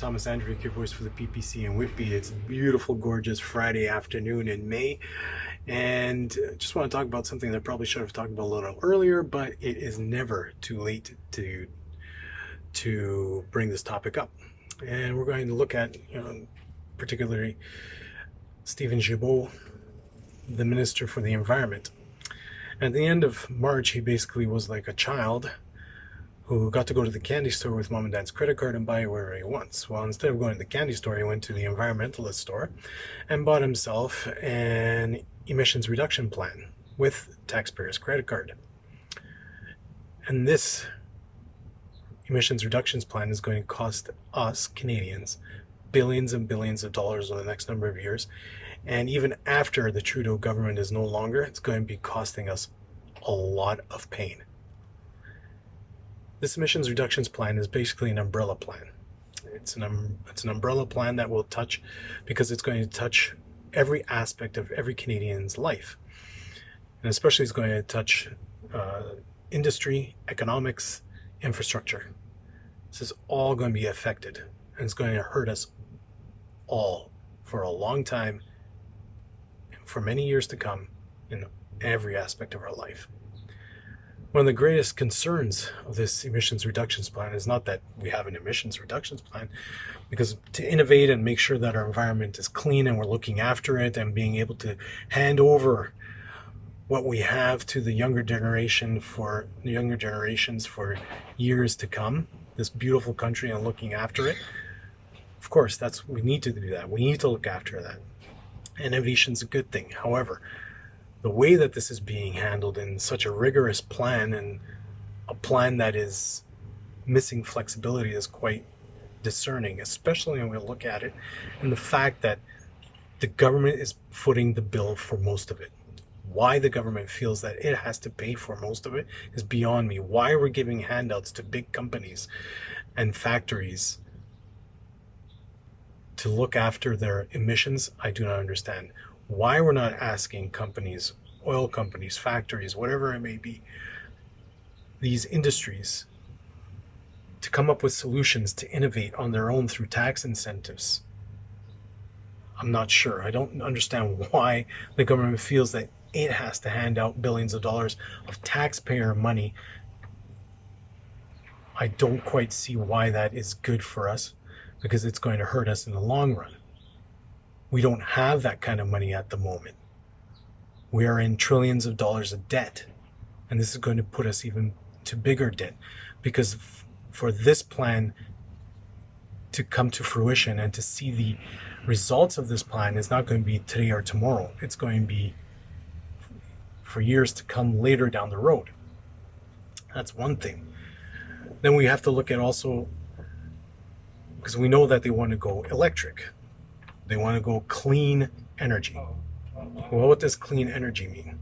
Thomas Andrew, your voice for the PPC in Whitby. It's a beautiful, gorgeous Friday afternoon in May, and just want to talk about something that I probably should have talked about a little earlier, but it is never too late to bring this topic up. And we're going to look at, particularly Stephen Gibault, the Minister for the Environment. At the end of March, he basically was like a child who got to go to the candy store with mom and dad's credit card and buy whatever he wants. Well, instead of going to the candy store, he went to the environmentalist store and bought himself an emissions reduction plan with taxpayers' credit card. And this emissions reductions plan is going to cost us Canadians billions and billions of dollars over the next number of years. And even after the Trudeau government is no longer, it's going to be costing us a lot of pain. This emissions reductions plan is basically an umbrella plan. It's an umbrella plan that will touch, because it's going to touch every aspect of every Canadian's life. And especially it's going to touch industry, economics, infrastructure. This is all going to be affected, and it's going to hurt us all for a long time, for many years to come, in every aspect of our life. One of the greatest concerns of this emissions reductions plan is not that we have an emissions reductions plan, because to innovate and make sure that our environment is clean and we're looking after it and being able to hand over what we have to the younger generations for years to come, this beautiful country, and looking after it. Of course, we need to do that. We need to look after that. Innovation's a good thing. However, the way that this is being handled in such a rigorous plan, and a plan that is missing flexibility, is quite discerning, especially when we look at it and the fact that the government is footing the bill for most of it. Why the government feels that it has to pay for most of it is beyond me. Why we're giving handouts to big companies and factories to look after their emissions, I do not understand. Why we're not asking companies, oil companies, factories, whatever it may be, these industries, to come up with solutions to innovate on their own through tax incentives. I'm not sure. I don't understand why the government feels that it has to hand out billions of dollars of taxpayer money. I don't quite see why that is good for us, because it's going to hurt us in the long run. We don't have that kind of money at the moment. We are in trillions of dollars of debt, and this is going to put us even to bigger debt, because for this plan to come to fruition and to see the results of this plan is not going to be today or tomorrow. It's going to be for years to come later down the road. That's one thing. Then we have to look at also, because we know that they want to go electric. They want to go clean energy. Well, what does clean energy mean?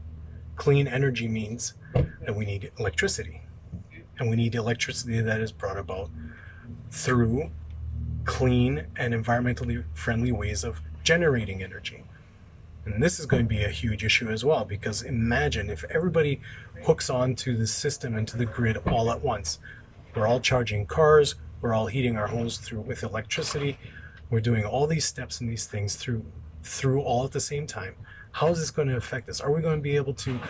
Clean energy means that we need electricity. And we need electricity that is brought about through clean and environmentally friendly ways of generating energy. And this is going to be a huge issue as well, because imagine if everybody hooks onto the system and to the grid all at once. We're all charging cars, we're all heating our homes with electricity. We're doing all these steps and these things through all at the same time. How is this going to affect us? Are we going to be able to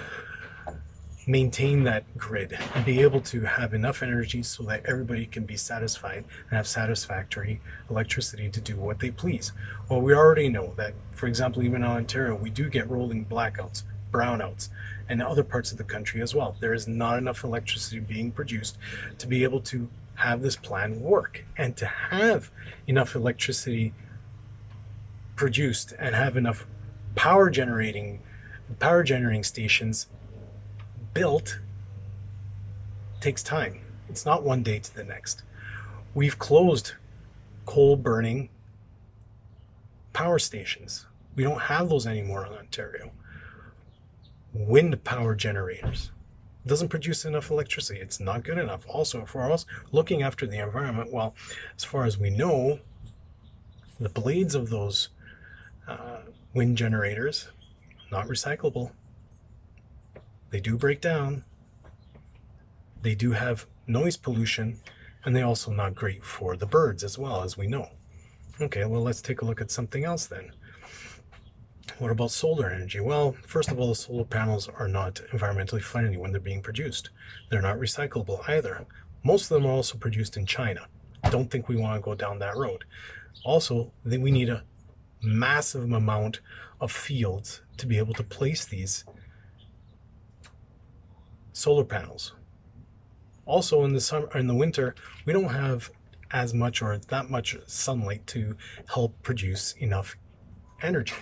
maintain that grid and be able to have enough energy so that everybody can be satisfied and have satisfactory electricity to do what they please? Well, we already know that, for example, even in Ontario, we do get rolling blackouts, brownouts, and other parts of the country as well. There is not enough electricity being produced to be able to have this plan work, and to have enough electricity produced and have enough power generating stations built takes time. It's not one day to the next. We've closed coal burning power stations. We don't have those anymore in Ontario. Wind power generators doesn't produce enough electricity. It's not good enough. Also, for us looking after the environment, well, as far as we know, the blades of those wind generators, not recyclable. They do break down. They do have noise pollution, and they're also not great for the birds as well, as we know. Okay, well, let's take a look at something else then. What about solar energy? Well, first of all, the solar panels are not environmentally friendly when they're being produced. They're not recyclable either. Most of them are also produced in China. Don't think we want to go down that road. Also, we need a massive amount of fields to be able to place these solar panels. Also, in the summer, in the winter, we don't have as much or that much sunlight to help produce enough energy.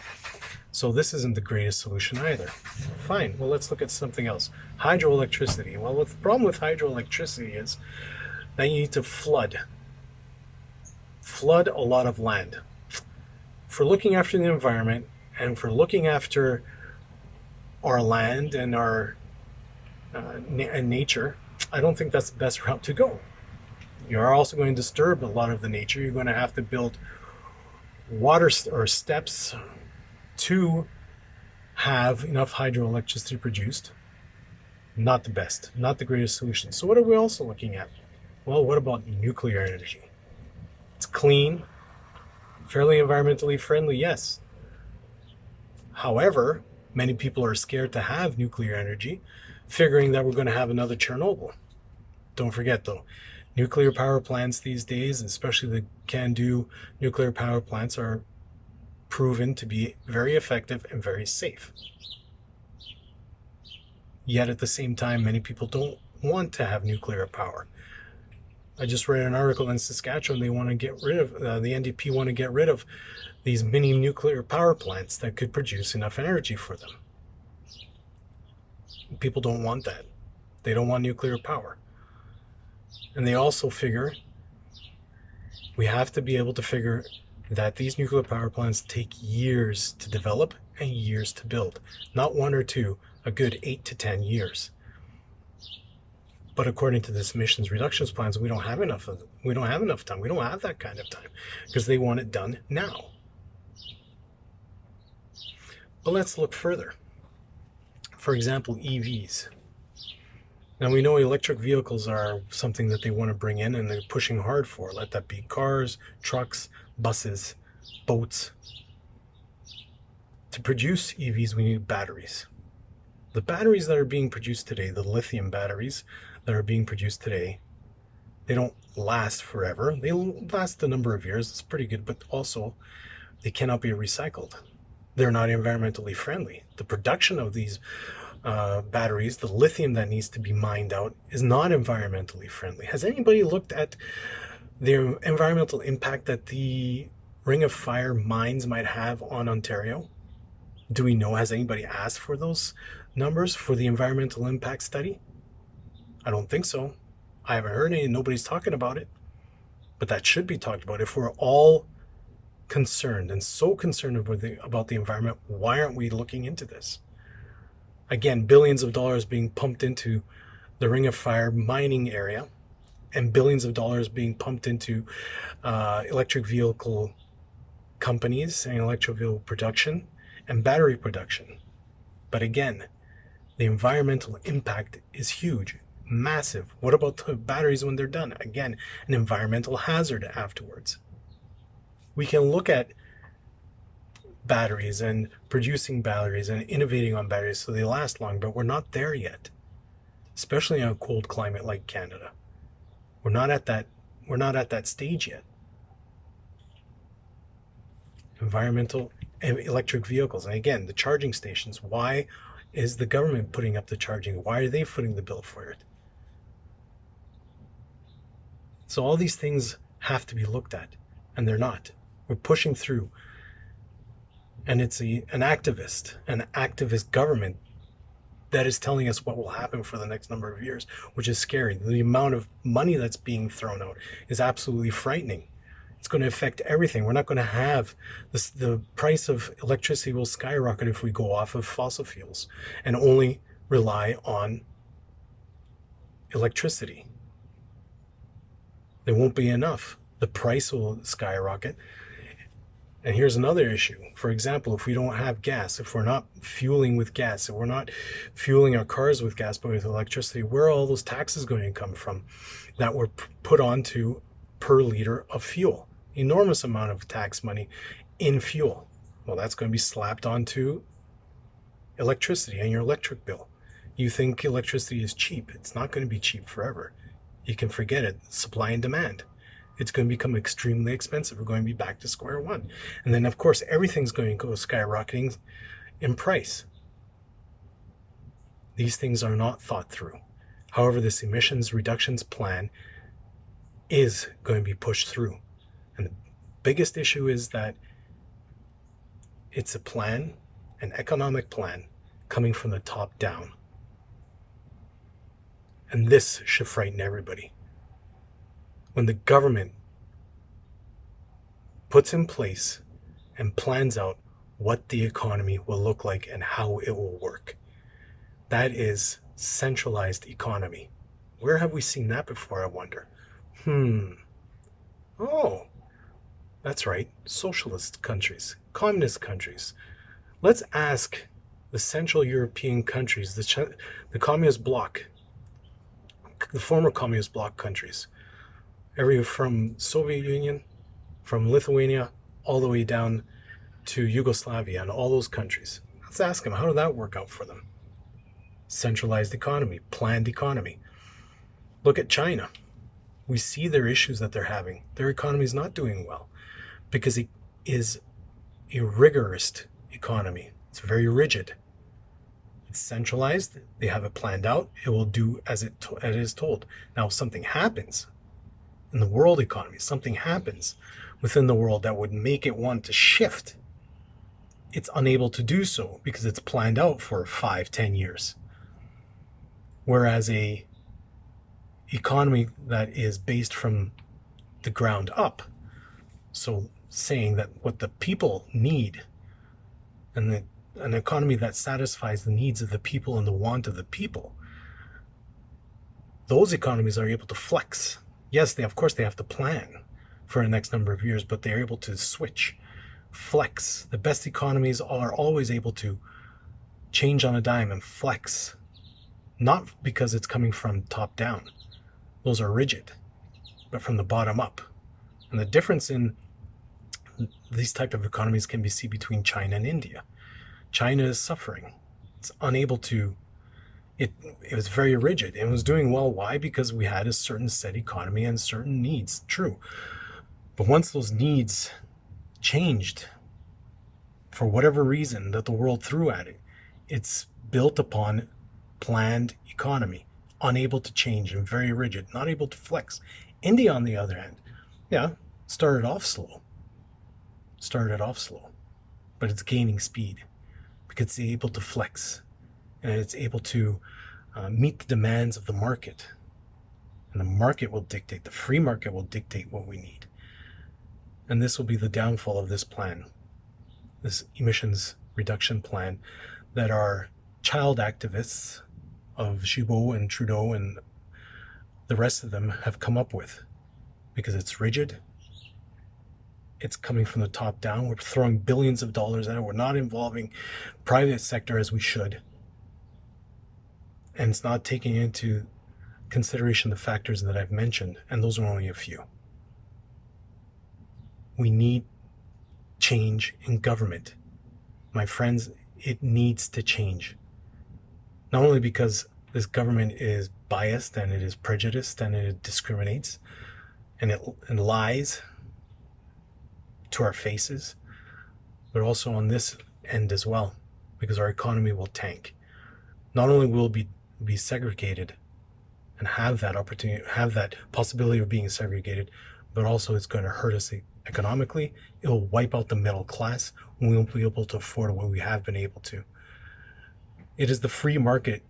So this isn't the greatest solution either. Fine, well, let's look at something else. Hydroelectricity. Well, the problem with hydroelectricity is that you need to flood a lot of land. For looking after the environment and for looking after our land and our nature, I don't think that's the best route to go. You're also going to disturb a lot of the nature. You're going to have to build water or steps to have enough hydroelectricity produced. Not the best, not the greatest solution. So what are we also looking at? Well, what about nuclear energy? It's clean, fairly environmentally friendly, yes. However, many people are scared to have nuclear energy, figuring that we're going to have another Chernobyl. Don't forget though, nuclear power plants these days, especially the CANDU nuclear power plants, are proven to be very effective and very safe. Yet at the same time, many people don't want to have nuclear power. I just read an article in Saskatchewan. They want to get rid of, the NDP want to get rid of these mini nuclear power plants that could produce enough energy for them. People don't want that. They don't want nuclear power. And they also figure we have to be able to figure that these nuclear power plants take years to develop and years to build. Not 1 or 2, a good 8 to 10 years. But according to this emissions reductions plans, we don't have enough of them. We don't have enough time. We don't have that kind of time because they want it done now. But let's look further. For example, EVs. Now we know electric vehicles are something that they want to bring in and they're pushing hard for. Let that be cars, trucks, buses, boats. To produce EVs, we need batteries. The batteries that are being produced today, the lithium batteries that are being produced today, they don't last forever. They last a number of years. It's pretty good, but also they cannot be recycled. They're not environmentally friendly. The production of these batteries, the lithium that needs to be mined out, is not environmentally friendly. Has anybody looked at the environmental impact that the Ring of Fire mines might have on Ontario? Do we know, has anybody asked for those numbers for the environmental impact study? I don't think so. I haven't heard any, nobody's talking about it. But that should be talked about. If we're all concerned and so concerned about the environment, why aren't we looking into this? Again, billions of dollars being pumped into the Ring of Fire mining area and billions of dollars being pumped into electric vehicle companies and electric vehicle production and battery production. But again, the environmental impact is huge, massive. What about the batteries when they're done? Again, an environmental hazard afterwards. We can look at batteries and producing batteries and innovating on batteries so they last long, but we're not there yet, especially in a cold climate like Canada. We're not at that stage yet. Environmental electric vehicles, and again, the charging stations. Why is the government putting up the charging? Why are they footing the bill for it? So all these things have to be looked at, and they're not. We're pushing through. And it's an activist government that is telling us what will happen for the next number of years, which is scary. The amount of money that's being thrown out is absolutely frightening. It's going to affect everything. We're not going to have this, the price of electricity will skyrocket if we go off of fossil fuels and only rely on electricity. There won't be enough. The price will skyrocket. And here's another issue. For example, if we don't have gas, if we're not fueling with gas, if we're not fueling our cars with gas but with electricity, where are all those taxes going to come from that were put onto per liter of fuel? enormous amount of tax money in fuel. Well, that's going to be slapped onto electricity and your electric bill. You think electricity is cheap. It's not going to be cheap forever. You can forget it. Supply and demand. It's going to become extremely expensive. We're going to be back to square one. And then, of course, everything's going to go skyrocketing in price. These things are not thought through. However, this emissions reductions plan is going to be pushed through. And the biggest issue is that it's a plan, an economic plan, coming from the top down. And this should frighten everybody. When the government puts in place and plans out what the economy will look like and how it will work, that is centralized economy. Where have we seen that before, I wonder? Oh, that's right. Socialist countries, communist countries. Let's ask the Central European countries, the communist bloc, the former communist bloc countries, from Soviet Union, from Lithuania, all the way down to Yugoslavia and all those countries. Let's ask them, how did that work out for them? Centralized economy, planned economy. Look at China. We see their issues that they're having. Their economy is not doing well because it is a rigorous economy. It's very rigid. It's centralized. They have it planned out. It will do as it is told. Now, if something happens in the world economy, something happens within the world that would make it want to shift, it's unable to do so because it's planned out for 5-10 years. Whereas a economy that is based from the ground up, so saying that what the people need, and an economy that satisfies the needs of the people and the want of the people, those economies are able to flex. Yes, of course they have to plan for the next number of years, but they're able to switch, flex. The best economies are always able to change on a dime and flex, not because it's coming from top down. Those are rigid, but from the bottom up. And the difference in these type of economies can be seen between China and India. China is suffering. It's unable to, it was very rigid. It was doing well. Why? Because we had a certain set economy and certain needs. True. But once those needs changed, for whatever reason that the world threw at it, it's built upon planned economy, unable to change and very rigid, not able to flex. India, on the other hand, started off slow, but it's gaining speed because it's able to flex and it's able to meet the demands of the market. And the market will dictate, the free market will dictate what we need. And this will be the downfall of this plan, this emissions reduction plan that our child activists of Gibault and Trudeau and the rest of them have come up with, because it's rigid. It's coming from the top down. We're throwing billions of dollars at it. We're not involving private sector as we should. And it's not taking into consideration the factors that I've mentioned, and those are only a few. We need change in government. My friends, it needs to change. Not only because this government is biased and it is prejudiced and it discriminates and it lies to our faces, but also on this end as well, because our economy will tank. Not only will we be segregated and have that opportunity, have that possibility of being segregated, but also it's going to hurt us economically. It will wipe out the middle class. We won't be able to afford what we have been able to. It is the free market.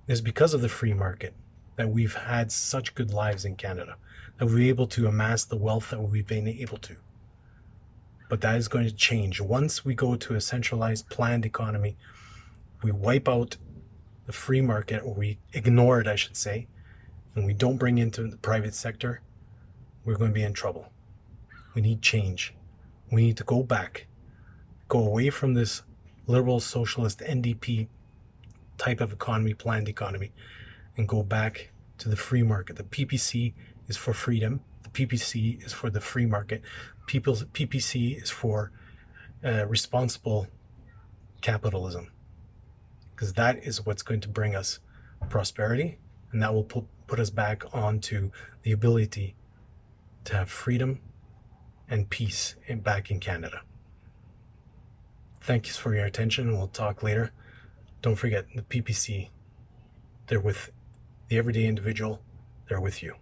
It is because of the free market that we've had such good lives in Canada, that we're able to amass the wealth that we've been able to. But that is going to change. Once we go to a centralized, planned economy, we wipe out the free market, or we ignore it, I should say, and we don't bring into the private sector, we're going to be in trouble. We need change. We need to go back, go away from this liberal, socialist, NDP type of economy, planned economy, and go back to the free market. The PPC is for freedom. The The PPC is for the free market. PPC is for responsible capitalism, because that is what's going to bring us prosperity, and that will put us back onto the ability to have freedom and peace back in Canada. Thanks for your attention. We'll talk later. Don't forget, the PPC, they're with the everyday individual. They're with you.